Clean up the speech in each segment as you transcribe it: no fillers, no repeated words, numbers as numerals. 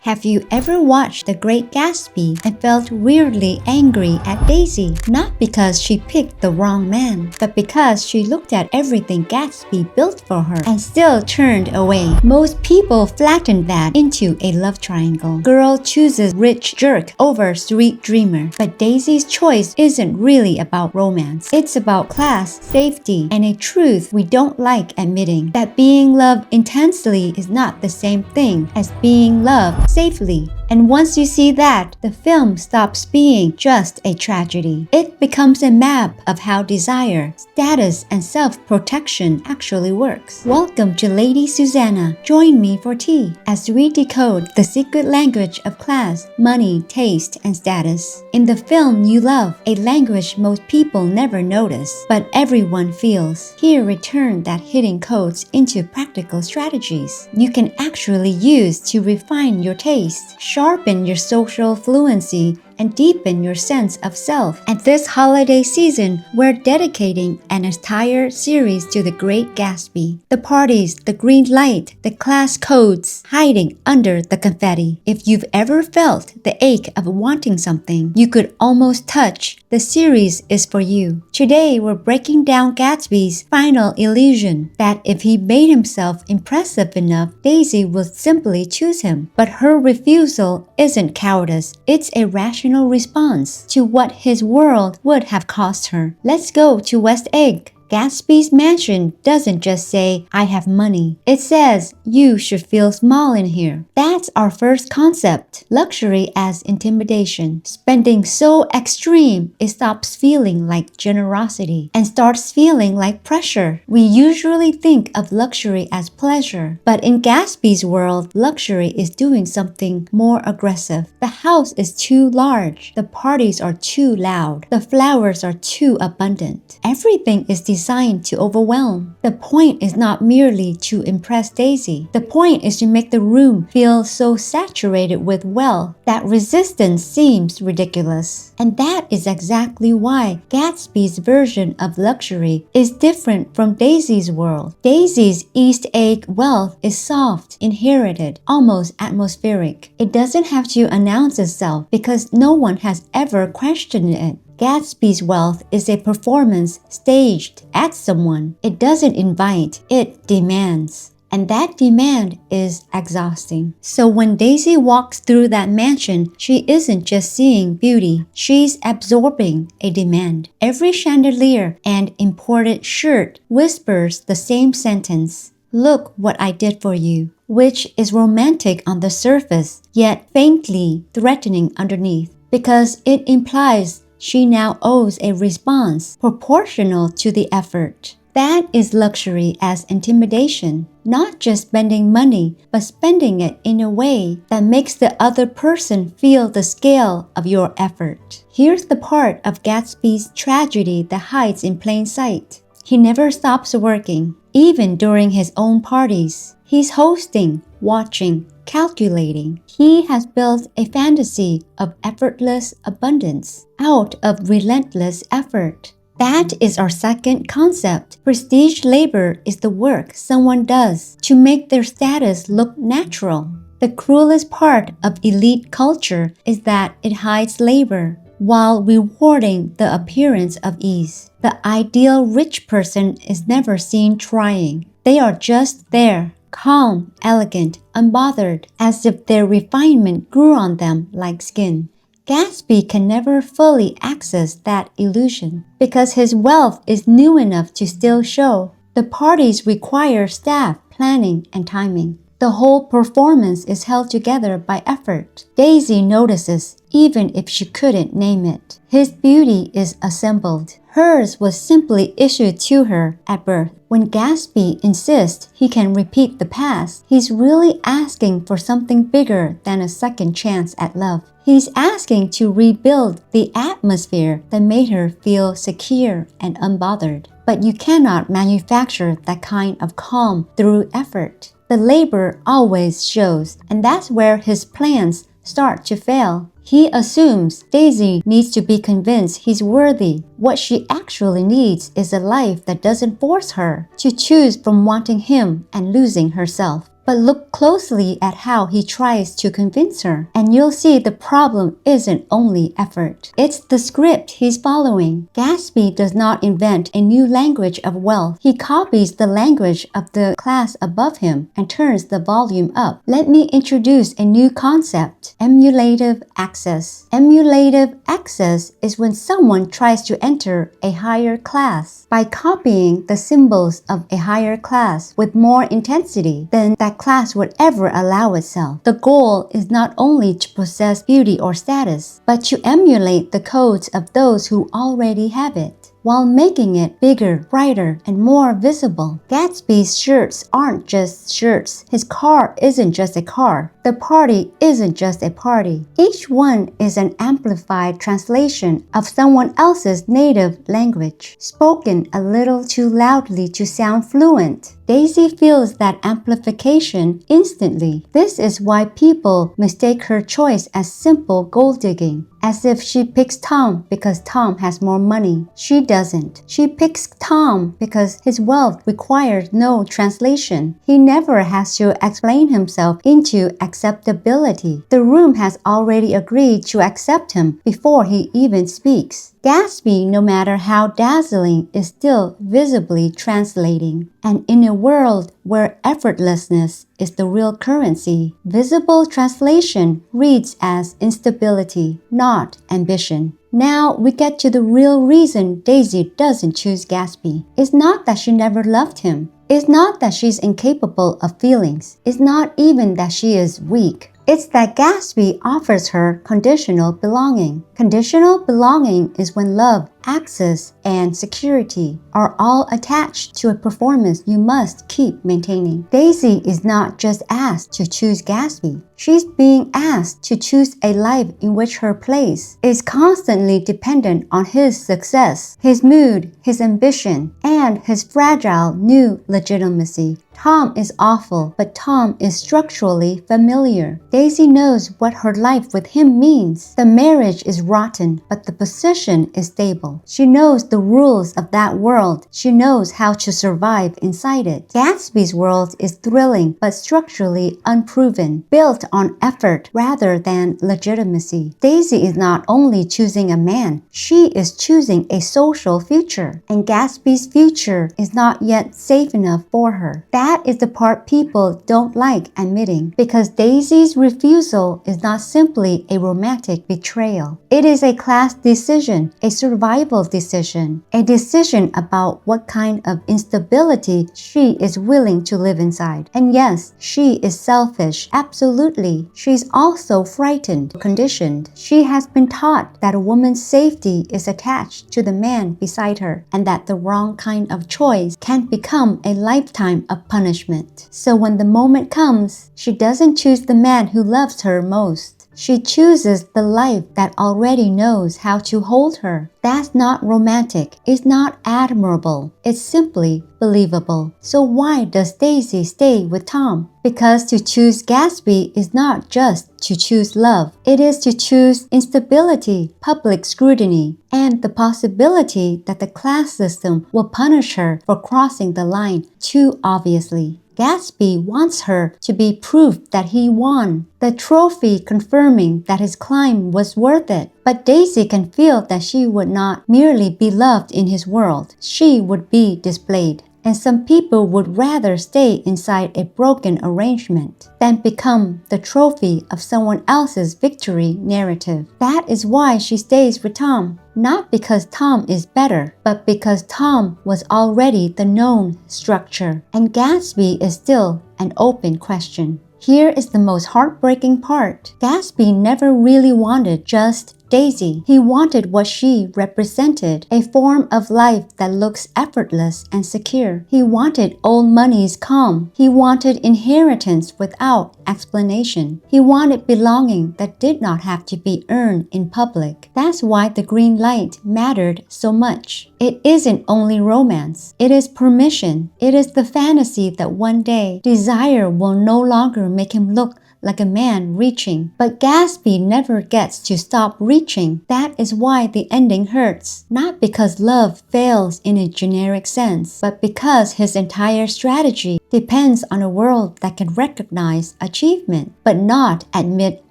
Have you ever watched The Great Gatsby and felt weirdly angry at Daisy? Not because she picked the wrong man, but because she looked at everything Gatsby built for her and still turned away. Most people flatten that into a love triangle. Girl chooses rich jerk over sweet dreamer. But Daisy's choice isn't really about romance. It's about class, safety, and a truth we don't like admitting. That being loved intensely is not the same thing as being loved safely. And once you see that, the film stops being just a tragedy. It becomes a map of how desire, status, and self-protection actually works. Welcome to Lady Susanna. Join me for tea as we decode the secret language of class, money, taste, and status. In the film you love, a language most people never notice, but everyone feels. Here return that hidden codes into practical strategies you can actually use to refine your taste, sharpen your social fluency, and deepen your sense of self. And this holiday season, we're dedicating an entire series to The Great Gatsby. The parties, the green light, the class codes hiding under the confetti. If you've ever felt the ache of wanting something you could almost touch, the series is for you. Today, we're breaking down Gatsby's final illusion that if he made himself impressive enough, Daisy would simply choose him. But her refusal isn't cowardice, it's a rational response to what his world would have cost her. Let's go to West Egg. Gatsby's mansion doesn't just say, I have money. It says, you should feel small in here. That's our first concept. Luxury as intimidation. Spending so extreme, it stops feeling like generosity and starts feeling like pressure. We usually think of luxury as pleasure, but in Gatsby's world, luxury is doing something more aggressive. The house is too large. The parties are too loud. The flowers are too abundant. Everything is designed to overwhelm. The point is not merely to impress Daisy. The point is to make the room feel so saturated with wealth that resistance seems ridiculous. And that is exactly why Gatsby's version of luxury is different from Daisy's world. Daisy's East Egg wealth is soft, inherited, almost atmospheric. It doesn't have to announce itself because no one has ever questioned it. Gatsby's wealth is a performance staged at someone. It doesn't invite, it demands. And that demand is exhausting. So when Daisy walks through that mansion, she isn't just seeing beauty, she's absorbing a demand. Every chandelier and imported shirt whispers the same sentence. Look what I did for you, which is romantic on the surface, yet faintly threatening underneath, because it implies she now owes a response proportional to the effort. That is luxury as intimidation, not just spending money, but spending it in a way that makes the other person feel the scale of your effort. Here's the part of Gatsby's tragedy that hides in plain sight. He never stops working, even during his own parties. He's hosting, watching, calculating. He has built a fantasy of effortless abundance out of relentless effort. That is our second concept. Prestige labor is the work someone does to make their status look natural. The cruelest part of elite culture is that it hides labor while rewarding the appearance of ease. The ideal rich person is never seen trying. They are just there, calm, elegant, unbothered, as if their refinement grew on them like skin. Gatsby can never fully access that illusion because his wealth is new enough to still show. The parties require staff, planning, and timing. The whole performance is held together by effort. Daisy notices, even if she couldn't name it. His beauty is assembled. Hers was simply issued to her at birth. When Gatsby insists he can repeat the past, he's really asking for something bigger than a second chance at love. He's asking to rebuild the atmosphere that made her feel secure and unbothered. But you cannot manufacture that kind of calm through effort. The labor always shows, and that's where his plans start to fail. He assumes Daisy needs to be convinced he's worthy. What she actually needs is a life that doesn't force her to choose from wanting him and losing herself. but look closely at how he tries to convince her, and you'll see the problem isn't only effort. It's the script he's following. Gatsby does not invent a new language of wealth. He copies the language of the class above him and turns the volume up. Let me introduce a new concept: emulative access. Emulative access is when someone tries to enter a higher class by copying the symbols of a higher class with more intensity than that class would ever allow itself. The goal is not only to possess beauty or status, but to emulate the codes of those who already have it, while making it bigger, brighter, and more visible. Gatsby's shirts aren't just shirts. His car isn't just a car. The party isn't just a party. Each one is an amplified translation of someone else's native language, spoken a little too loudly to sound fluent. Daisy feels that amplification instantly. This is why people mistake her choice as simple gold digging, as if she picks Tom because Tom has more money. She doesn't. She picks Tom because his wealth requires no translation. He never has to explain himself into acceptability. The room has already agreed to accept him before he even speaks. Gatsby, no matter how dazzling, is still visibly translating. And in a world where effortlessness is the real currency, visible translation reads as instability, not ambition. Now we get to the real reason Daisy doesn't choose Gatsby. It's not that she never loved him. It's not that she's incapable of feelings. It's not even that she is weak. It's that Gatsby offers her conditional belonging. Conditional belonging is when love, access, and security are all attached to a performance you must keep maintaining. Daisy is not just asked to choose Gatsby. She's being asked to choose a life in which her place is constantly dependent on his success, his mood, his ambition, and his fragile new legitimacy. Tom is awful, but Tom is structurally familiar. Daisy knows what her life with him means. The marriage is rotten, but the position is stable. She knows the rules of that world. She knows how to survive inside it. Gatsby's world is thrilling, but structurally unproven, built on effort rather than legitimacy. Daisy is not only choosing a man, she is choosing a social future, and Gatsby's future is not yet safe enough for her. That is the part people don't like admitting, because Daisy's refusal is not simply a romantic betrayal. It is a class decision, a survival decision, a decision about what kind of instability she is willing to live inside. And yes, she is selfish, absolutely. She's also frightened, conditioned. She has been taught that a woman's safety is attached to the man beside her, and that the wrong kind of choice can become a lifetime of punishment. So when the moment comes, she doesn't choose the man who loves her most. She chooses the life that already knows how to hold her. That's not romantic. It's not admirable. It's simply believable. So why does Daisy stay with Tom? Because to choose Gatsby is not just to choose love. It is to choose instability, public scrutiny, and the possibility that the class system will punish her for crossing the line too obviously. Gatsby wants her to be proof that he won, the trophy confirming that his climb was worth it. But Daisy can feel that she would not merely be loved in his world, she would be displayed. And some people would rather stay inside a broken arrangement than become the trophy of someone else's victory narrative. That is why she stays with Tom. Not because Tom is better, but because Tom was already the known structure, and Gatsby is still an open question. Here is the most heartbreaking part. Gatsby never really wanted just Daisy. He wanted what she represented, a form of life that looks effortless and secure. He wanted old money's calm. He wanted inheritance without explanation. He wanted belonging that did not have to be earned in public. That's why the green light mattered so much. It isn't only romance. It is permission. It is the fantasy that one day desire will no longer make him look like a man reaching. But Gatsby never gets to stop reaching. That is why the ending hurts. Not because love fails in a generic sense, but because his entire strategy depends on a world that can recognize achievement, but not admit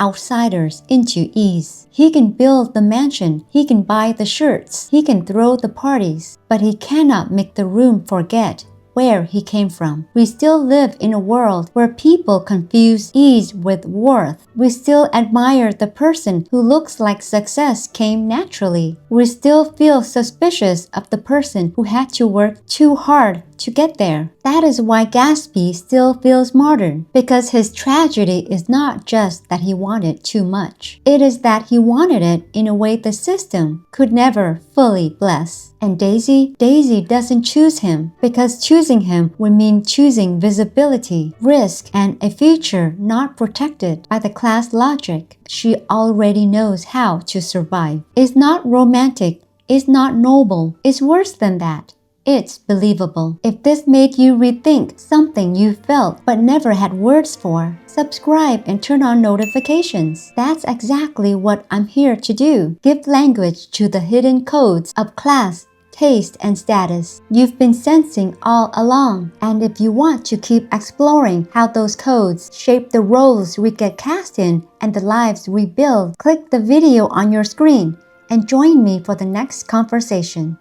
outsiders into ease. He can build the mansion, he can buy the shirts, he can throw the parties, but he cannot make the room forget where he came from. We still live in a world where people confuse ease with worth. We still admire the person who looks like success came naturally. We still feel suspicious of the person who had to work too hard to get there. That is why Gatsby still feels modern, because his tragedy is not just that he wanted too much. It is that he wanted it in a way the system could never fully bless. And Daisy doesn't choose him, because choosing him would mean choosing visibility, risk, and a future not protected by the class logic she already knows how to survive. It's not romantic, it's not noble, it's worse than that. It's believable. If this made you rethink something you felt but never had words for, subscribe and turn on notifications. That's exactly what I'm here to do. Give language to the hidden codes of class, taste, and status you've been sensing all along. And if you want to keep exploring how those codes shape the roles we get cast in and the lives we build, click the video on your screen and join me for the next conversation.